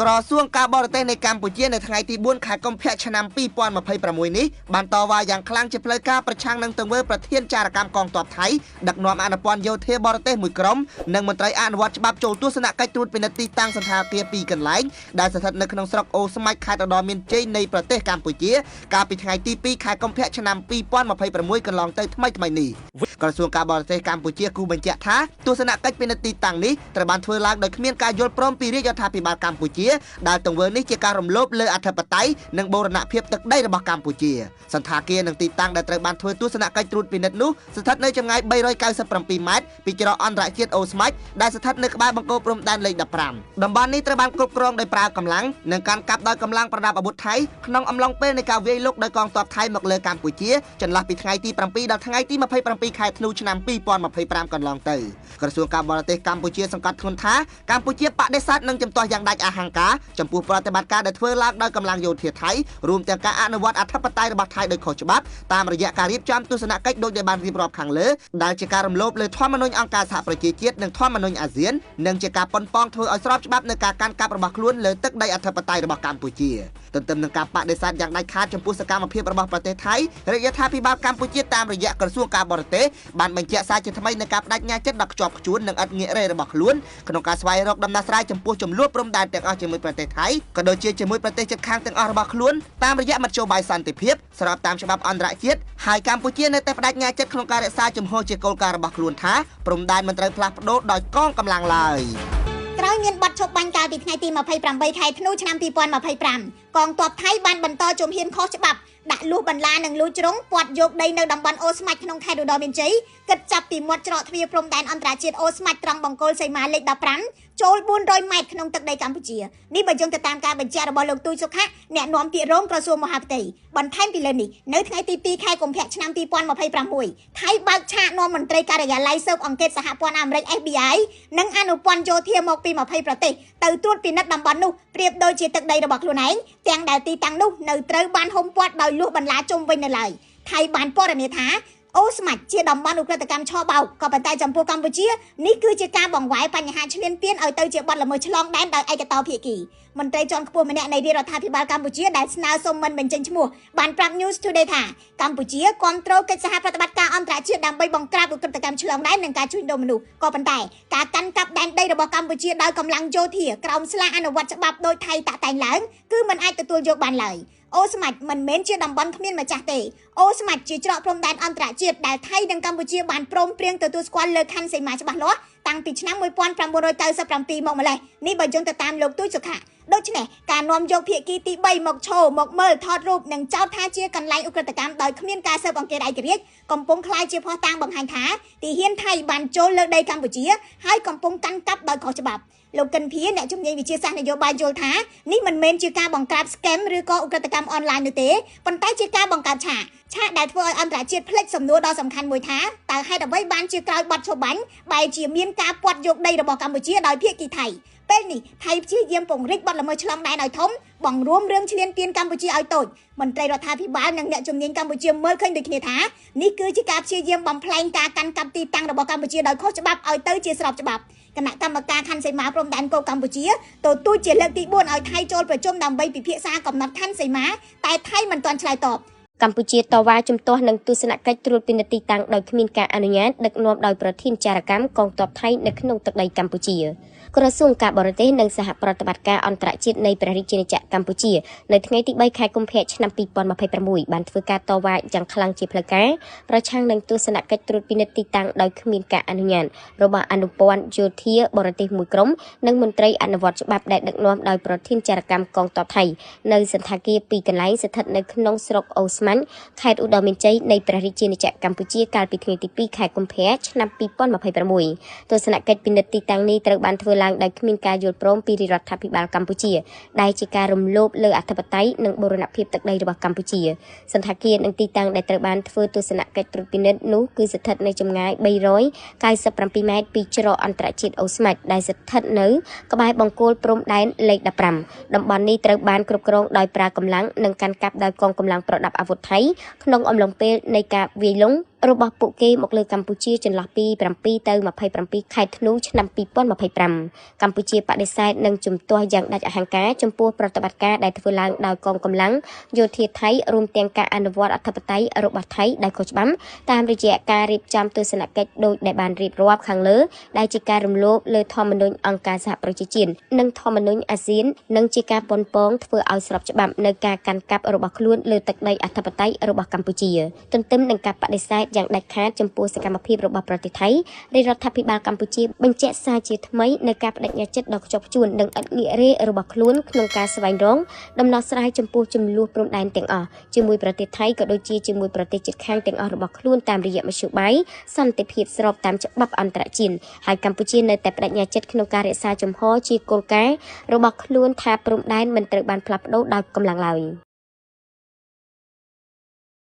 ក្រសួងការបរទេសនៃកម្ពុជានៅថ្ងៃទី4ខែកុម្ភៈឆ្នាំ2026នេះបានតវ៉ាយ៉ាងខ្លាំងជាផ្លូវការប្រឆាំងនឹងទង្វើប្រធានចារកម្មកងទ័ពថៃដឹកនាំអនុព័ន្ធយោធាបរទេសមួយក្រុមនិងមន្ត្រីអនុវត្តច្បាប់ចូលទស្សនកិច្ចត្រួតពិនិត្យទីតាំងសន្តាគារ2កន្លែងដែលស្ថិតនៅក្នុងស្រុកអូស្មាច់ខេត្តឧត្តរមានជ័យនៃប្រទេសកម្ពុជាកាលពីថ្ងៃទី2ខែកុម្ភៈឆ្នាំ2026កន្លងទៅថ្មីនេះក្រសួងការបរទេសកម្ពុជាគូបញ្ជាក់ថាទស្សនកិច្ចពិនិត្យទីតាំងនេះត្រូវបានធ្វើឡើងដោយគ្មានការយល់ព្រមពីរាជរដ្ឋាភិបាលកម្ពុជាដែលទង្វើនេះជាការរំលោភលើអធិបតេយ្យនិងបូរណភាពទឹកដីរបស់កម្ពុជាសន្តាគារនិងទីតាំងដែលត្រូវបានធ្វើទស្សនកិច្ចត្រួតពិនិត្យនោះស្ថិតនៅចម្ងាយ397ម៉ែត្រពីច្រកអន្តរជាតិអូស្មាច់ដែលស្ថិតនៅក្បែរបង្គោលព្រំដែនលេខ15តំបន់នេះត្រូវបានគ្រប់គ្រងដោយប្រើកម្លាំងនិងការកាប់ដោយកម្លាំងប្រដាប់អាវុធថៃក្នុងអំឡុងពេលនៃការវាយលុកដោយកងទ័ពថៃមកលើកម្ពុជាចន្លោះពីថ្ងៃទី7ដល់ថ្ងៃទី27ខែធ្នូឆ្នាំ2025កន្លងទៅក្រសួងការបរទេសកម្ពុជាសង្កត់ធ្ងន់ថាកម្ពុជាបដិសេធនឹងជំទាស់យ៉ាងដាច់អហង្ការចំពោះប្រតិបត្តិការដែលធ្វើឡើងដោយកម្លាំងយោធាថៃរួមទាំងការអនុវត្តអធិបតេយ្យរបស់ថៃដោយខុសច្បាប់តាមរយៈការរៀបចំទស្សនកិច្ចដោយបានរៀបរាប់ខាងលើដែលជាការរំលោភលើធម្មនុញ្ញអង្គការសហប្រជាជាតិនិងធម្មនុញ្ញអាស៊ាននិងជាការប៉ុនប៉ងធ្វើឲ្យស្របច្បាប់នៅការកាន់កាប់របស់ខ្លួនលើទឹកដីអធិបតេយ្យរបស់កម្ពុជាទន្ទឹមនឹងការបដិសេធយ៉ាងដាច់ខាតចំពោះសកម្មភាពរបស់ប្រទេសថៃរាជរដ្ឋាភិបាលកម្ពុជាតាមរយៈក្រសួងការបរទេសបានបញ្ជាក់សារជាថ្មីនៅការបដិញ្ញាចិត្តដ៏ខ្ជាប់ខ្ជួននិងឥតងាករេរបស់ខ្លួនក្នុងការស្វែងរកដំណោះស្រាយចំពោះចំនួនព្រំដែនទាំងអស់ជាមួយប្រទេសថៃក៏ដូចជាជាមួយប្រទេសជិតខាងទាំងអស់របស់ខ្លួនតាមរយៈមធ្យោបាយសន្តិភាពស្របតាមច្បាប់អន្តរជាតិហើយកម្ពុជានៅតែបដិញ្ញាចិត្តក្នុងការរក្សាជំហរជាគោលការណ៍របស់ខ្លួនថាព្រំដែនមិនត្រូវផ្លាស់ប្ដូរដោយកងកម្លាំងឡើយក្រោយមានបទឈប់បាញ់កាលពីថ្ងៃទី28ខែធ្នូឆ្នាំ2025កងទ័ពថៃបានបន្តជំហានខុសច្បាប់ដាក់លួសបន្លានិងលួចជ្រុងពាត់យកដីនៅតំបន់អូស្មាច់ក្នុងខេត្តឧត្តរមានជ័យគិតចាប់ពីមាត់ច្រកទ្វារព្រំដែនអន្តរជាតិអូស្មាច់ត្រង់បង្គោលសីមាលេខ15ចូល400ម៉ែត្រក្នុងទឹកដីកម្ពុជានេះបើយោងទៅតាមការបញ្ជាក់របស់លោកទូចសុខៈអ្នកនាំពាក្យរងក្រសួងមហាផ្ទៃបន្ថែមពីលើនេះនៅថ្ងៃទី2ខែកុម្ភៈឆ្នាំ2026ថៃបើកឆាកនាំមន្ត្រីការិយាល័យស៊ើបអង្កេតសហព័ន្ធអាមេរិក FBI និងអនុព័ន្ធយោធាមកពី20ប្រទេសទៅត្រួតពិនិត្យតំបន់នោះប្រៀបដូចជាទឹកដីរបស់ខ្លួនឯងទាំងដែលទីតាំងនោះនៅត្រូវបានហុំព័ទ្ធដោយលួសបន្លាជុំវិញនៅឡើយថៃបានព័ត៌មានថាអូស្មាច់ជាតំបន់ឧក្រិដ្ឋកម្មឆបោកក៏ប៉ុន្តែចំពោះកម្ពុជានេះគឺជាការបង្វែរបញ្ហាឈ្លានពានឲ្យទៅជាបទល្មើសឆ្លងដែនដោយឯកតោភាគីមន្ត្រីជាន់ខ្ពស់ម្នាក់នៃរាជរដ្ឋាភិបាលកម្ពុជាដែលស្នើសុំមិនបញ្ចេញឈ្មោះបានប្រាប់ News Today ថាកម្ពុជាគ្រប់គ្រងកិច្ចសហប្រតិបត្តិការអន្តរជាតិដើម្បីបង្ក្រាបឧក្រិដ្ឋកម្មឆ្លងដែននិងការជួញដូរមនុស្សក៏ប៉ុន្តែការកាន់កាប់ដែនដីរបស់កម្ពុជាដោយកម្លាំងយោធាក្រោមស្លាកអនុវត្តច្បាប់ដោយថៃតាក់តែងឡើងគឺមិនអាចទទួលយកបានឡើយអូស្មាច់មិនមែនជាតំបន់គ្មានម្ចាស់ទេអូស្មាច់ជាច្រកព្រំដែនអន្តរជាតិដែលថៃនិងកម្ពុជាបានព្រមព្រៀងទទួលស្គាល់លើខណ្ឌសីមាច្បាស់លាស់តាំងពីឆ្នាំ1997មកម្លេះនេះបើយោងទៅតាមលោកទូចសុខៈដូច្នេះការនាំយកភាគីទី3មកឈរមកមើលថតរូបនិងចោទថាជាកន្លែងឧក្រិដ្ឋកម្មដោយគ្មានការស៊ើបអង្កេតឯករាជ្យកំពុងក្លាយជាភស្តុតាងបង្ហាញថាទីហ៊ានថៃបានចូលលើដីកម្ពុជាហើយកំពុងកាន់កាប់ដោយខុសច្បាប់លោកកិនភីអ្នកជំនាញវិទ្យាសាស្ត្រនយោបាយយល់ថានេះមិនមែនជាការបង្ក្រាប scam ឬក៏ឧក្រិដ្ឋកម្មអនឡាញនោះទេប៉ុន្តែជាការបង្កើតឆាកដែលធ្វើឲ្យអន្តរជាតិភ្លេចសំណួរដ៏សំខាន់មួយថាតើហេតុអ្វីបានជាក្រោយបទឈប់បាញ់បែរជាមានការពាត់យកដីរបស់កម្ពុជាដោយភាគីថៃពេលនេះថៃព្យាយាមពង្រីកបទល្មើសឆ្លងដែនឲ្យធំបង្រួមរឿងឈ្លានពានកម្ពុជាឲ្យតូចមន្ត្រីរដ្ឋាភិបាលនិងអ្នកជំនាញកម្ពុជាមើលឃើញដូចគ្នាថានេះគឺជាការព្យាយាមបំផ្លែងការកាន់កាប់ទីតាំងរបស់កម្ពុជាដោយខុសច្បាប់ឲ្យទៅជាស្របច្បាប់គណៈកម្មការខណ្ឌសីមាព្រំដែនគោកកម្ពុជាទទូចជាលើកទី4ឲ្យថៃចូលប្រជុំដើម្បីពិភាក្សាកំណត់ខណ្ឌសីមាតែថៃមិនទាន់ឆ្លើយតបកម្ពុជាតវ៉ាជំទាស់នឹងទស្សនកិច្ចត្រួតពិនិត្យទីតាំងដោយគ្មានការអនុញ្ញាតដឹកនាំដោយប្រធានចារកម្មកងទ័ពថៃនៅក្នុងទឹកដីកម្ពុជាក្រសួងការបរទេសនិងសហប្រតិបត្តិការអន្តរជាតិនៃព្រះរាជាណាចក្រកម្ពុជានៅថ្ងៃទី3ខែកុម្ភៈឆ្នាំ2026បានធ្វើការតវ៉ាយ៉ាងខ្លាំងជាផ្លូវការប្រឆាំងនឹងទស្សនកិច្ចត្រួតពិនិត្យទីតាំងដោយគ្មានការអនុញ្ញាតរបស់អនុព័ន្ធយោធាបរទេសមួយក្រុមនិងមន្ត្រីអនុវត្តច្បាប់ដែលដឹកនាំដោយប្រធានចារកម្មកងទ័ពថៃនៅសន្តាគារ2កន្លែងស្ថិតនៅក្នុងស្រុកអូស្មាច់ខេត្តឧត្តរមានជ័យនៃព្រះរាជាណាចក្រកម្ពុជាកាលពីថ្ងៃទី2ខែកុម្ភៈឆ្នាំ2026ទស្សនកិច្ចពិនិត្យទីតាំងនេះត្រូវបានធ្វើឡើងដោយគ្មានការយល់ព្រមពីរដ្ឋាភិបាលកម្ពុជាដែលជាការរំលោភលើអធិបតេយ្យនិងបូរណភាពទឹកដីរបស់កម្ពុជាសន្តាគារនិងទីតាំងដែលត្រូវបានធ្វើទស្សនកិច្ចត្រួតពិនិត្យនោះគឺស្ថិតនៅចម្ងាយ397ម៉ែត្រពីច្រកអន្តរជាតិអូស្មាច់ដែលស្ថិតនៅក្បែរបង្គោលព្រំដែនលេខ15តំបន់នេះត្រូវបានគ្រប់គ្រងដោយប្រើកម្លាំងនិងកាន់កាប់ដោយកងកម្លាំងប្រដាប់អាវុធថៃក្នុងអំឡុងពេលនៃការវាយលុង របស់ពួកគេមកលើកម្ពុជាចន្លោះពី7ទៅ27ខែធ្នូឆ្នាំ2025កម្ពុជាបដិសេធនិងជំទាស់យ៉ាងដាច់អហង្ការចំពោះប្រតិបត្តិការដែលធ្វើឡើងដោយកងកម្លាំងយោធាថៃរួមទាំងការអនុវត្តអធិបតេយ្យរបស់ថៃដែលខុសច្បាប់តាមរយៈការរៀបចំទស្សនកិច្ចដោយដែលបានរៀបរាប់ខាងលើដែលជាការរំលោភលើធម្មនុញ្ញអង្គការសហប្រជាជាតិនិងធម្មនុញ្ញអាស៊ាននិងជាការប៉ុនប៉ងធ្វើឲ្យស្របច្បាប់នៅការកាន់កាប់របស់ខ្លួនលើទឹកដីអធិបតេយ្យរបស់កម្ពុជាទន្ទឹមនឹងការបដិសេធយ៉ាងដាច់ខាតចំពោះសកម្មភាពរបស់ប្រទេសថៃរាជរដ្ឋាភិបាលកម្ពុជាបញ្ជាក់សារជាថ្មីនៅការបដិញ្ញាចិត្តដ៏ខ្ជាប់ខ្ជួននិងឥតងាករេរបស់ខ្លួនក្នុងការស្វែងរកដំណោះស្រាយចំពោះចំនួនព្រំដែនទាំងអស់ជាមួយប្រទេសថៃក៏ដូចជាជាមួយប្រទេសជិតខាងទាំងអស់របស់ខ្លួនតាមរយៈមធ្យោបាយសន្តិភាពស្របតាមច្បាប់អន្តរជាតិហើយកម្ពុជានៅតែបដិញ្ញាចិត្តក្នុងការរក្សាជំហរជាគោលការណ៍របស់ខ្លួនថាព្រំដែនមិនត្រូវបានផ្លាស់ប្ដូរដោយកម្លាំងឡើយ